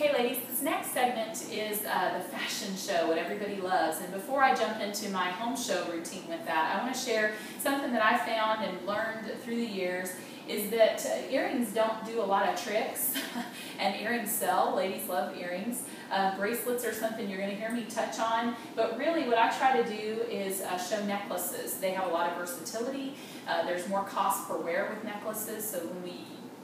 Okay, ladies, this next segment is the fashion show, what everybody loves. And before I jump into my home show routine with that, I want to share something that I found and learned through the years is that earrings don't do a lot of tricks, and earrings sell. Ladies love earrings. Bracelets are something you're going to hear me touch on, but really what I try to do is show necklaces. They have a lot of versatility. There's more cost per wear with necklaces, so when we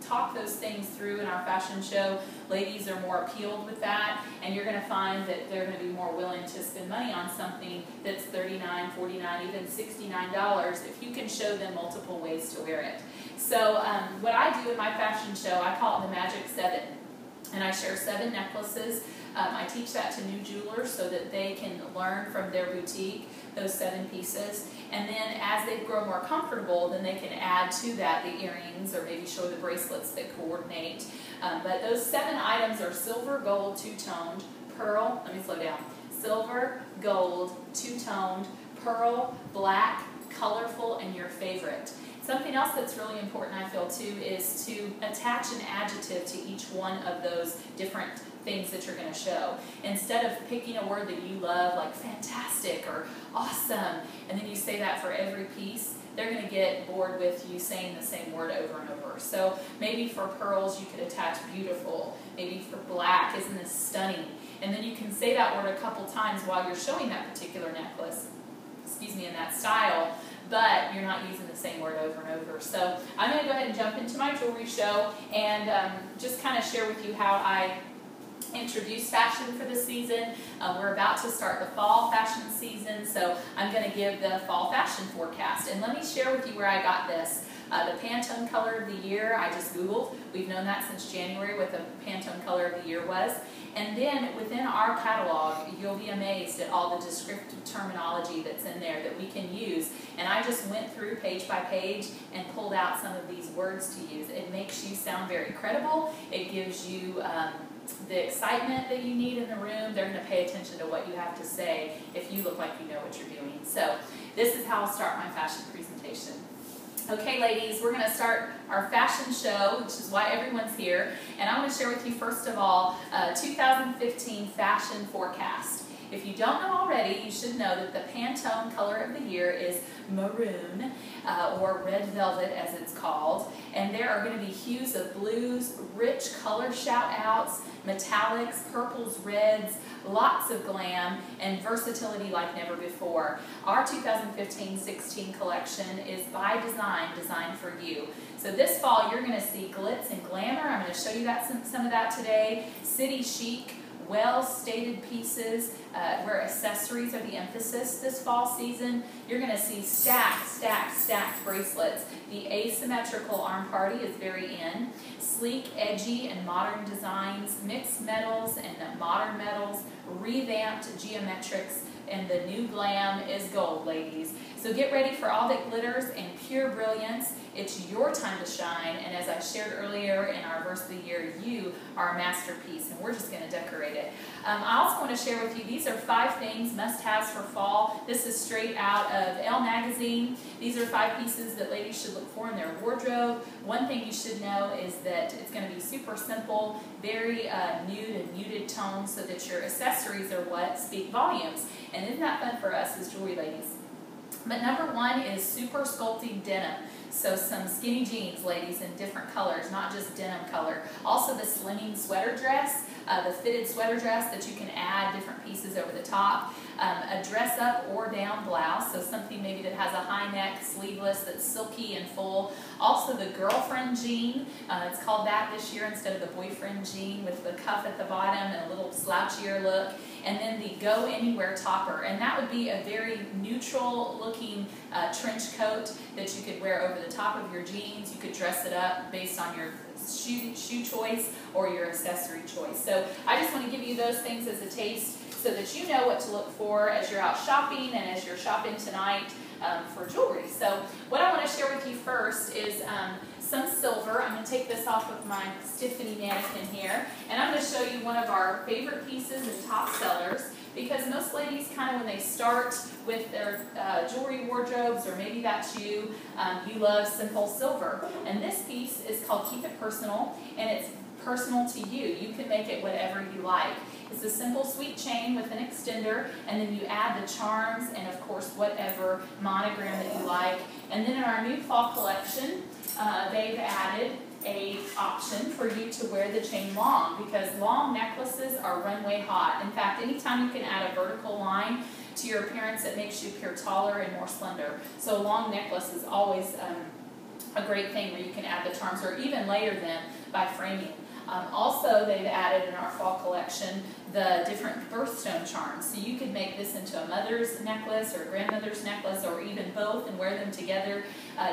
talk those things through in our fashion show, ladies are more appealed with that, and you're going to find that they're going to be more willing to spend money on something that's $39, $49, even $69 if you can show them multiple ways to wear it. So what I do in my fashion show, I call it the Magic 7, and I share 7 necklaces. I teach that to new jewelers so that they can learn from their boutique those 7 pieces, and then as they grow more comfortable, then they can add to that the earrings or maybe show the bracelets that coordinate. But those 7 items are silver, gold, two-toned, pearl, let me slow down, silver, gold, two-toned, pearl, black, colorful, and your favorite. Something else that's really important, I feel, too, is to attach an adjective to each one of those different things that you're going to show. Instead of picking a word that you love, like fantastic or awesome, and then you say that for every piece, they're going to get bored with you saying the same word over and over. So maybe for pearls, you could attach beautiful. Maybe for black, isn't this stunning? And then you can say that word a couple times while you're showing that particular necklace, in that style, but you're not using the same word over and over. So I'm going to go ahead and jump into my jewelry show and just kind of share with you how I introduce fashion for the season. We're about to start the fall fashion season, so I'm going to give the fall fashion forecast. And let me share with you where I got this. The Pantone color of the year, I just Googled. We've known that since January what the Pantone color of the year was. And then within our catalog, you'll be amazed at all the descriptive terminology that's in there that we can use. And I just went through page by page and pulled out some of these words to use. It makes you sound very credible. It gives you the excitement that you need in the room. They're going to pay attention to what you have to say if you look like you know what you're doing. So this is how I'll start my fashion presentation. Okay, ladies, we're going to start our fashion show, which is why everyone's here. And I want to share with you, first of all, 2015 fashion forecast. If you don't know already, you should know that the Pantone color of the year is maroon, or red velvet as it's called. And there are going to be hues of blues, rich color shout-outs, metallics, purples, reds, lots of glam, and versatility like never before. Our 2015-16 collection is by design, designed for you. So this fall, you're going to see glitz and glamour. I'm going to show you some of that today. City chic, well-stated pieces where accessories are the emphasis this fall season. You're going to see stacked bracelets. The asymmetrical arm party is very in. Sleek, edgy, and modern designs, mixed metals and modern metals, revamped geometrics, and the new glam is gold, ladies. So get ready for all that glitters and pure brilliance. It's your time to shine, and as I shared earlier in our verse of the year, you are a masterpiece, and we're just going to decorate it. I also want to share with you, these are 5 things, must-haves for fall. This is straight out of Elle magazine. These are 5 pieces that ladies should look for in their wardrobe. One thing you should know is that it's going to be super simple, very nude and muted tones, so that your accessories are what speak volumes. And isn't that fun for us as jewelry ladies? But number 1 is super sculpting denim. So some skinny jeans, ladies, in different colors, not just denim color. Also the slimming sweater dress, the fitted sweater dress that you can add different pieces over the top. A dress up or down blouse, so something maybe that has a high neck, sleeveless, that's silky and full. Also the girlfriend jean, it's called that this year instead of the boyfriend jean, with the cuff at the bottom and a little slouchier look. And then the go anywhere topper, and that would be a very neutral looking trench coat that you could wear over the top of your jeans. You could dress it up based on your shoe choice or your accessory choice. So I just want to give you those things as a taste so that you know what to look for as you're out shopping and as you're shopping tonight for jewelry. So what I want to share with you first is some silver. I'm going to take this off with my Tiffany mannequin here, and I'm going to show you one of our favorite pieces and top sellers, because most ladies kind of when they start with their jewelry wardrobes, or maybe that's you, you love simple silver. And this piece is called Keep It Personal, and it's personal to you. You can make it whatever you like. It's a simple sweet chain with an extender, and then you add the charms and of course whatever monogram that you like. And then in our new fall collection, they've added a option for you to wear the chain long, because long necklaces are runway hot. In fact, anytime you can add a vertical line to your appearance, it makes you appear taller and more slender. So a long necklace is always a great thing where you can add the charms or even layer them by framing. Also, they've added in our fall collection the different birthstone charms. So you could make this into a mother's necklace or a grandmother's necklace or even both and wear them together.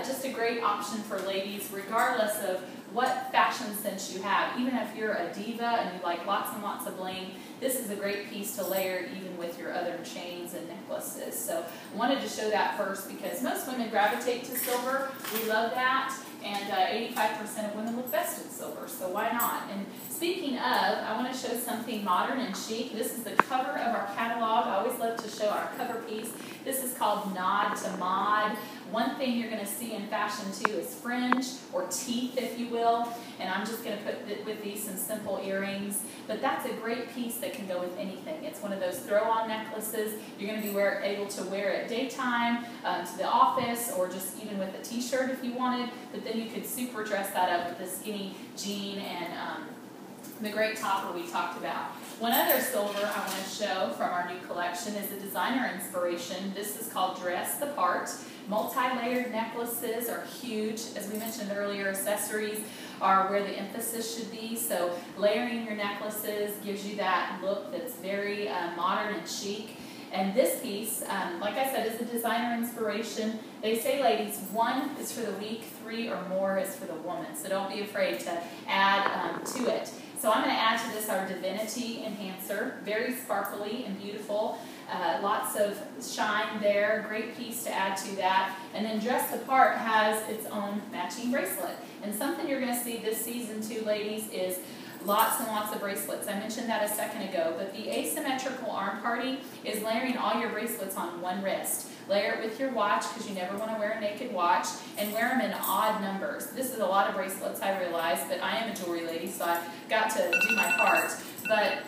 Just a great option for ladies regardless of what fashion sense you have. Even if you're a diva and you like lots and lots of bling, this is a great piece to layer even with your other chains and necklaces. So I wanted to show that first because most women gravitate to silver. We love that. And 85% of women look best in silver, so why not? And speaking of, I want to show something modern and chic. This is the cover of our catalog. I always love to show our cover piece. This is called Nod to Mod. One thing you're going to see in fashion too is fringe or teeth, if you will. And I'm just going to put with these some simple earrings. But that's a great piece that can go with anything. It's one of those throw-on necklaces. You're going to be able to wear it daytime, to the office, or just even with a t-shirt if you wanted. But then you could super dress that up with the skinny jean and the great topper we talked about. One other silver I want to show from our new collection is a designer inspiration. This is called Dress the Part. Multi-layered necklaces are huge. As we mentioned earlier, accessories are where the emphasis should be. So layering your necklaces gives you that look that's very modern and chic. And this piece, like I said, is a designer inspiration. They say, ladies, 1 is for the week, 3 or more is for the woman. So don't be afraid to add to it. So I'm going to add to this our Divinity Enhancer. Very sparkly and beautiful. Lots of shine there. Great piece to add to that. And then Dress the Part has its own matching bracelet. And something you're going to see this season too, ladies, is lots and lots of bracelets. I mentioned that a second ago, but the asymmetrical arm party is layering all your bracelets on one wrist. Layer it with your watch because you never want to wear a naked watch, and wear them in odd numbers. This is a lot of bracelets, I realize, but I am a jewelry lady, so I got to do my part. But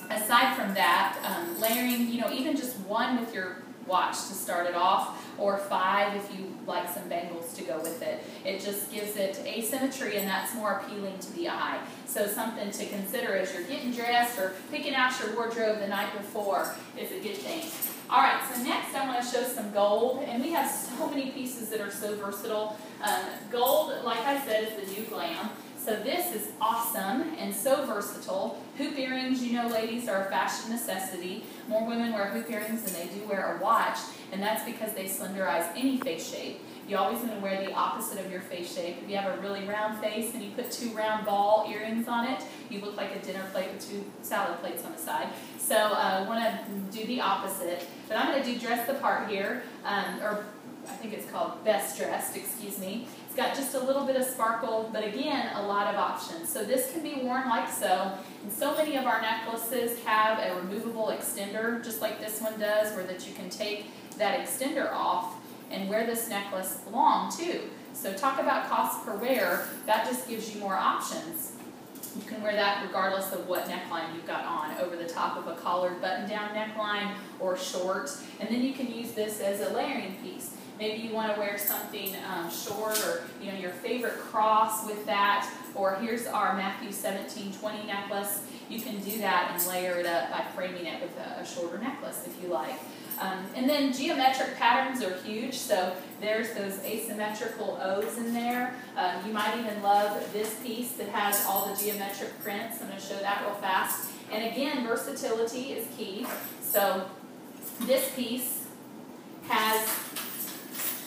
aside from that, layering, even just 1 with your watch to start it off, or 5 if you like some bangles to go with it. It just gives it asymmetry, and that's more appealing to the eye. So something to consider as you're getting dressed or picking out your wardrobe the night before is a good thing. All right, so next I want to show some gold, and we have so many pieces that are so versatile. Gold, like I said, is the new glam. So this is awesome and so versatile. Hoop earrings, ladies, are a fashion necessity. More women wear hoop earrings than they do wear a watch, and that's because they slenderize any face shape. You always want to wear the opposite of your face shape. If you have a really round face and you put 2 round ball earrings on it, you look like a dinner plate with 2 salad plates on the side. So want to do the opposite. But I'm going to do Dress the Part here, or I think it's called Best Dressed, excuse me. It's got just a little bit of sparkle, but again, a lot of options. So this can be worn like so, and so many of our necklaces have a removable extender, just like this one does, where that you can take that extender off and wear this necklace long too. So talk about cost per wear, that just gives you more options. You can wear that regardless of what neckline you've got on, over the top of a collared button-down neckline or short, and then you can use this as a layering piece. Maybe you want to wear something short, or your favorite cross with that, or here's our Matthew 17:20 necklace. You can do that and layer it up by framing it with a shorter necklace if you like. And then geometric patterns are huge, so there's those asymmetrical O's in there. You might even love this piece that has all the geometric prints. I'm going to show that real fast. And again, versatility is key. So this piece has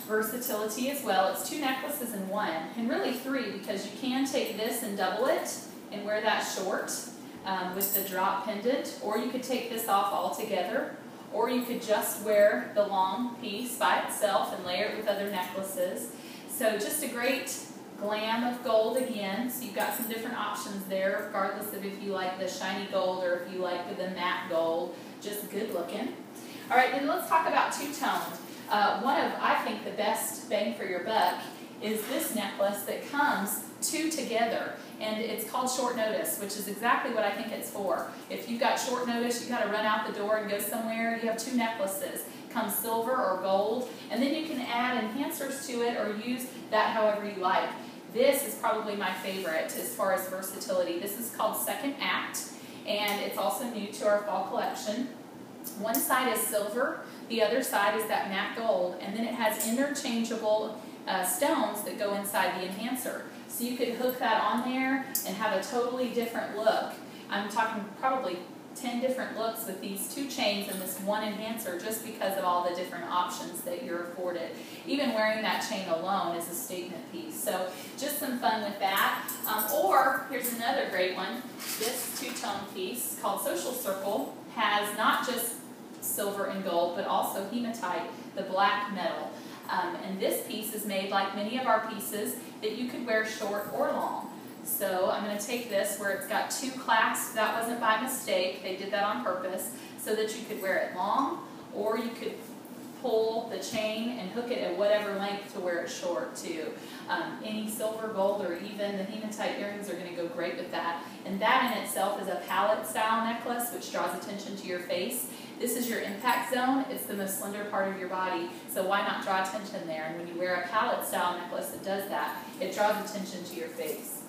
versatility as well. It's 2 necklaces in 1, and really 3, because you can take this and double it and wear that short with the drop pendant, or you could take this off altogether, or you could just wear the long piece by itself and layer it with other necklaces. So just a great glam of gold again. So you've got some different options there, regardless of if you like the shiny gold or if you like the matte gold. Just good looking. All right, then let's talk about two-toned. One of, I think, the best bang for your buck is this necklace that comes two together, and it's called short notice, which is exactly what I think it's for. If you've got short notice, you've got to run out the door and go somewhere, you have two necklaces, come silver or gold, and then you can add enhancers to it or use that however you like. This is probably my favorite as far as versatility. This is called Second Act, and it's also new to our fall collection. One side is silver, the other side is that matte gold, and then it has interchangeable stones that go inside the enhancer. So you could hook that on there and have a totally different look. I'm talking probably 10 different looks with these two chains and this one enhancer, just because of all the different options that you're afforded. Even wearing that chain alone is a statement piece. So just some fun with that. Or here's another great one. This two-tone piece called Social Circle has not just silver and gold, but also hematite, the black metal. And this piece is made like many of our pieces that you could wear short or long. So I'm going to take this where it's got two clasps. That wasn't by mistake. They did that on purpose so that you could wear it long, or you could pull the chain and hook it at whatever length to wear it short too. Any silver, gold, or even the hematite earrings are going to go great with that. And that in itself is a palette style necklace, which draws attention to your face. This is your impact zone. It's the most slender part of your body, so why not draw attention there? And when you wear a palette style necklace that does that, it draws attention to your face.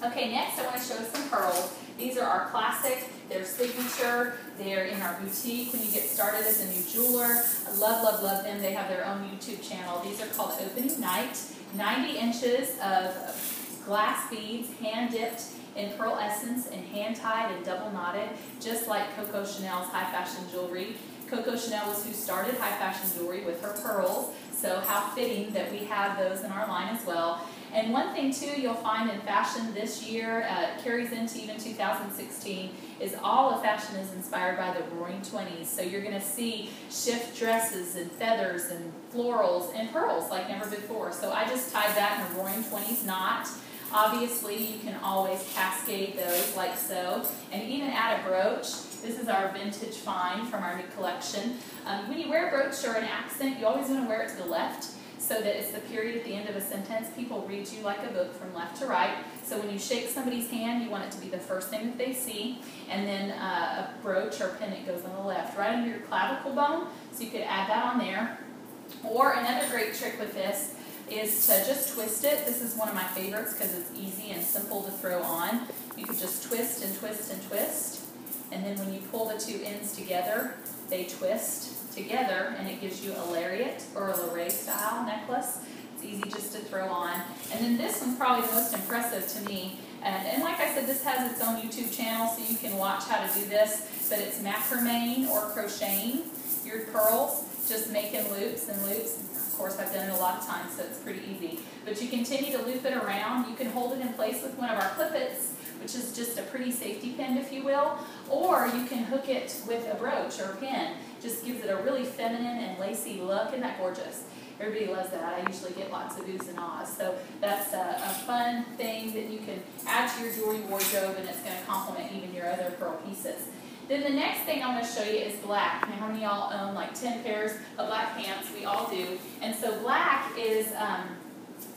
Okay, next I want to show some pearls. These are our classic, they're signature, they're in our boutique when you get started as a new jeweler. I love, love, love them. They have their own YouTube channel. These are called Opening Night. 90 inches of glass beads, hand-dipped in pearl essence and hand-tied and double-knotted, just like Coco Chanel's high fashion jewelry. Coco Chanel was who started high fashion jewelry with her pearls, so how fitting that we have those in our line as well. And one thing too you'll find in fashion this year, carries into even 2016, is all of fashion is inspired by the Roaring Twenties. So you're going to see shift dresses and feathers and florals and pearls like never before. So I just tied that in a Roaring Twenties knot. Obviously you can always cascade those like so, and even add a brooch. This is our vintage find from our new collection. When you wear a brooch or an accent, you always want to wear it to the left, so that it's the period at the end of a sentence. People read you like a book from left to right. So when you shake somebody's hand, you want it to be the first thing that they see. And then a brooch or pendant goes on the left, right under your clavicle bone. So you could add that on there. Or another great trick with this is to just twist it. This is one of my favorites because it's easy and simple to throw on. You could just twist and twist and twist. And then when you pull the two ends together, they twist together, and it gives you a lariat or a lariat style necklace. It's easy just to throw on. And then this one's probably the most impressive to me. And like I said, this has its own YouTube channel, so you can watch how to do this. But it's macrame or crocheting your pearls, just making loops and loops. Of course, I've done it a lot of times, so it's pretty easy. But you continue to loop it around. You can hold it in place with one of our clip-its, which is just a pretty safety pin, if you will. Or you can hook it with a brooch or a pin. Just gives it a really feminine and lacy look. Isn't that gorgeous? Everybody loves that. I usually get lots of oohs and ahs. So that's a fun thing that you can add to your jewelry wardrobe, and it's going to complement even your other pearl pieces. Then the next thing I'm going to show you is black. Now, how many of y'all own like 10 pairs of black pants? We all do. And so black is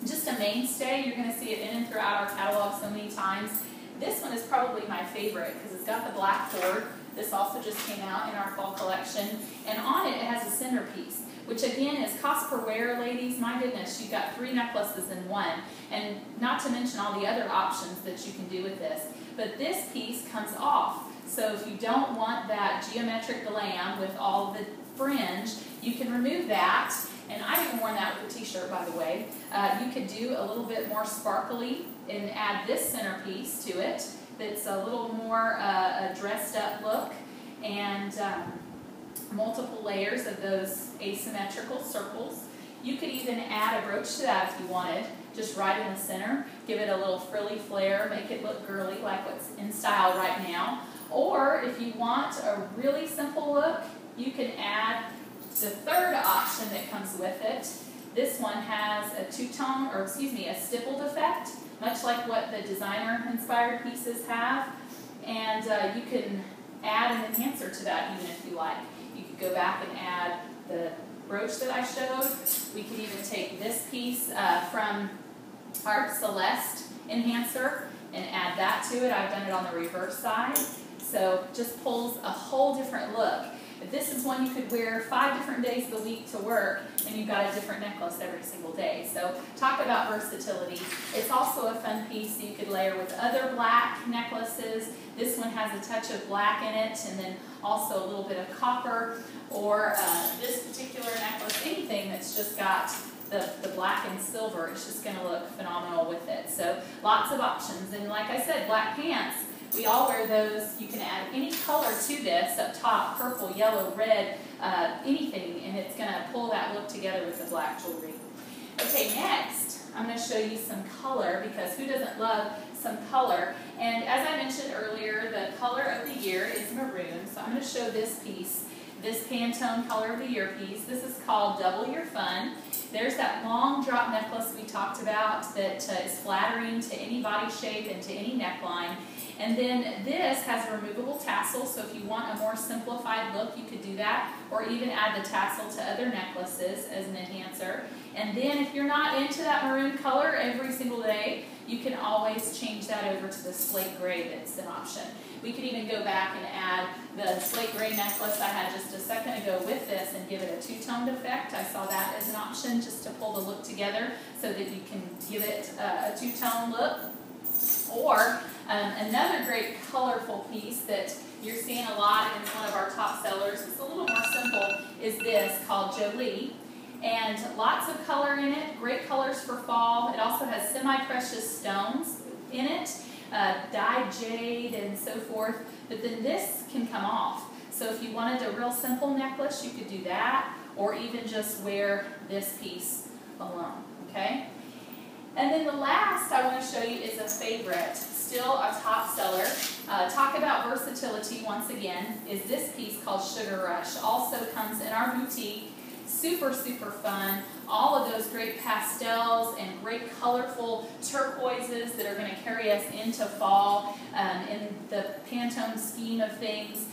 just a mainstay. You're going to see it in and throughout our catalog so many times. This one is probably my favorite because it's got the black cord. This also just came out in our fall collection. And on it, it has a centerpiece, which again is cost per wear, ladies. My goodness, you've got 3 necklaces in one. And not to mention all the other options that you can do with this. But this piece comes off. So if you don't want that geometric glam with all the fringe, you can remove that. And I've even worn that with a t-shirt, by the way. You could do a little bit more sparkly and add this centerpiece to it that's a little more a dressed up look, and multiple layers of those asymmetrical circles. You could even add a brooch to that if you wanted, just right in the center. Give it a little frilly flair, make it look girly like what's in style right now. Or if you want a really simple look, you can add the third option that comes with it. This one has a two-tone, or excuse me, a stippled effect, much like what the designer-inspired pieces have. And you can add an enhancer to that even if you like. You could go back and add the brooch that I showed. We could even take this piece from our Celeste enhancer and add that to it. I've done it on the reverse side. So just pulls a whole different look. But this is one you could wear 5 different days of the week to work, and you've got a different necklace every single day. So talk about versatility. It's also a fun piece you could layer with other black necklaces. This one has a touch of black in it, and then also a little bit of copper, or this particular necklace, anything that's just got the black and silver, it's just going to look phenomenal with it. So lots of options. And like I said, black pants, we all wear those. You can add any color to this up top, purple, yellow, red, anything, and it's going to pull that look together with the black jewelry. Okay, next, I'm going to show you some color, because who doesn't love some color? And as I mentioned earlier, the color of the year is maroon, so I'm going to show this piece, this Pantone color of the year piece. This is called Double Your Fun. There's that long drop necklace we talked about that is flattering to any body shape and to any neckline. And then this has a removable tassel, so if you want a more simplified look, you could do that, or even add the tassel to other necklaces as an enhancer. And then if you're not into that maroon color every single day, you can always change that over to the slate gray that's an option. We could even go back and add the slate gray necklace I had just a second ago with this and give it a two-toned effect. I saw that as an option just to pull the look together so that you can give it a two-tone look. Or another great colorful piece that you're seeing a lot and it's one of our top sellers, it's a little more simple, is this called Jolie. And lots of color in it, great colors for fall. It also has semi-precious stones in it, dyed jade and so forth. But then this can come off. So if you wanted a real simple necklace, you could do that, or even just wear this piece alone, okay? And then the last I want to show you is a favorite, still a top seller. Talk about versatility once again, is this piece called Sugar Rush. Also comes in our boutique. Super, super fun. All of those great pastels and great colorful turquoises that are going to carry us into fall in the Pantone scheme of things.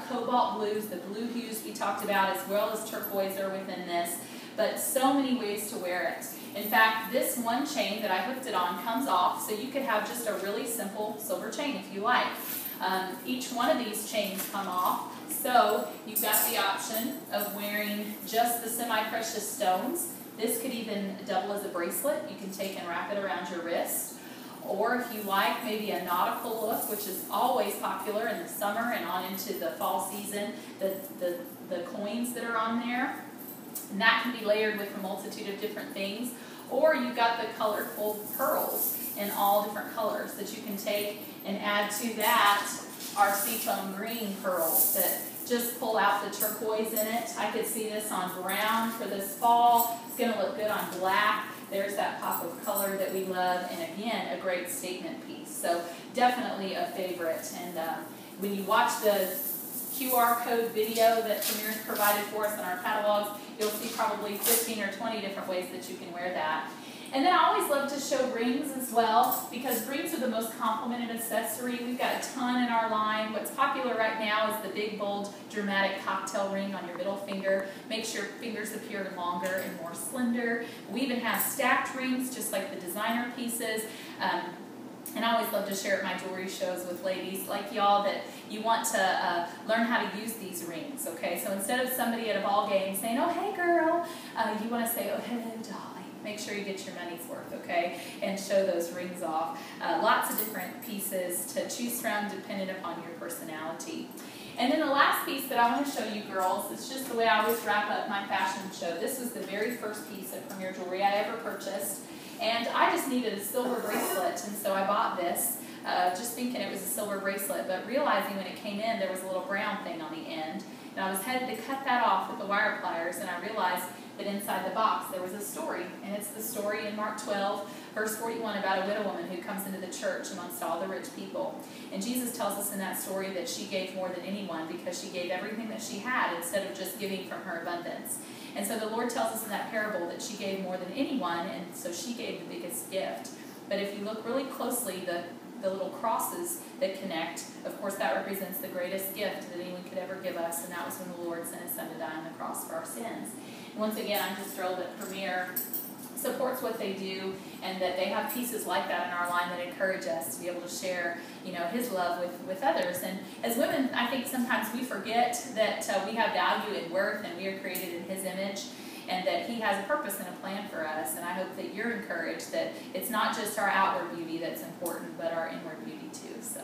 Cobalt blues, the blue hues we talked about, as well as turquoise are within this. But so many ways to wear it. In fact, this one chain that I hooked it on comes off, so you could have just a really simple silver chain if you like. Each one of these chains come off, so you've got the option of wearing just the semi-precious stones. This could even double as a bracelet. You can take and wrap it around your wrist. Or if you like maybe a nautical look, which is always popular in the summer and on into the fall season, the coins that are on there. And that can be layered with a multitude of different things. Or you've got the colorful pearls in all different colors that you can take and add to that our seafoam green pearls that just pull out the turquoise in it. I could see this on brown for this fall. It's going to look good on black. There's that pop of color that we love, and again, a great statement piece. So definitely a favorite. And when you watch the QR code video that Premier's provided for us in our catalogs, you'll see probably 15 or 20 different ways that you can wear that. And then I always love to show rings as well, because rings are the most complimented accessory. We've got a ton in our line. What's popular right now is the big, bold, dramatic cocktail ring on your middle finger. Makes your fingers appear longer and more slender. We even have stacked rings, just like the designer pieces. And I always love to share at my jewelry shows with ladies like y'all that you want to learn how to use these rings, okay? So instead of somebody at a ball game saying, "Oh, hey, girl," you want to say, "Oh, hello, darling." Make sure you get your money's worth, okay? And show those rings off. Lots of different pieces to choose from depending upon your personality. And then the last piece that I want to show you girls, it's just the way I always wrap up my fashion show. This was the very first piece of Premier Jewelry I ever purchased. And I just needed a silver bracelet, and so I bought this, just thinking it was a silver bracelet, but realizing when it came in there was a little brown thing on the end. And I was headed to cut that off with the wire pliers, and I realized that inside the box there was a story. And it's the story in Mark 12, verse 41, about a widow woman who comes into the church amongst all the rich people. And Jesus tells us in that story that she gave more than anyone because she gave everything that she had instead of just giving from her abundance. And so the Lord tells us in that parable that she gave more than anyone, and so she gave the biggest gift. But if you look really closely, the little crosses that connect, of course that represents the greatest gift that anyone could ever give us, and that was when the Lord sent his son to die on the cross for our sins. And once again, I'm just thrilled that Premier supports what they do, and that they have pieces like that in our line that encourage us to be able to share, his love with others. And as women, I think sometimes we forget that we have value and worth, and we are created in His image, and that He has a purpose and a plan for us. And I hope that you're encouraged that it's not just our outward beauty that's important, but our inward beauty too. So.